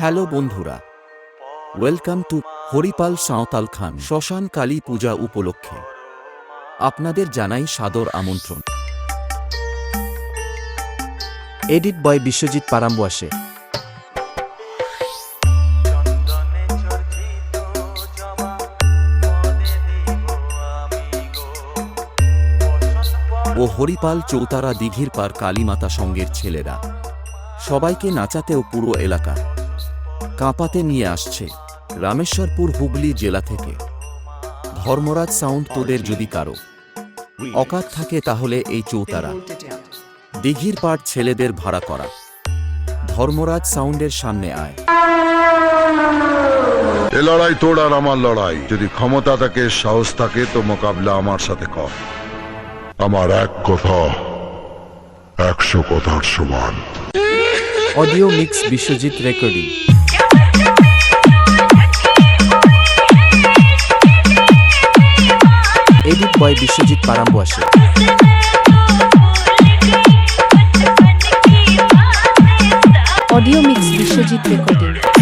Hello বন্ধুরা, welcome to Haripal Santhal খান শ্মশান কালী পূজা উপলক্ষে আপনাদের জানাই সাদর আমন্ত্রণ। Edit by Biswajit পারাম্বুয়াসে। ও হরিপাল চৌতারা দিঘির পার কালীমাতা সঙ্গের ছেলেরা সবাইকে নাচাতেও পুরো এলাকা কাঁপাতে নিয়ে আসছে রামেশ্বরপুর হুগলি জেলা থেকে। ধর্মরাজ সাউন্ড তোদের যদি কারো অকাত থাকে তাহলে এই চৌতারা দিঘির পাড় ছেলেদের ভাড়া করা ধর্মরাজ সাউন্ডের সামনে আয়। এ লড়াই তোর আর আমার লড়াই। যদি ক্ষমতা থাকে, সাহস থাকে তো মোকাবিলা আমার সাথে কর। আমার এক কথা 100 কথার সমান। Audio mix Biswajit recording. Edit by Biswajit পারাম্বুয়াসে। Audio mix Biswajit recording.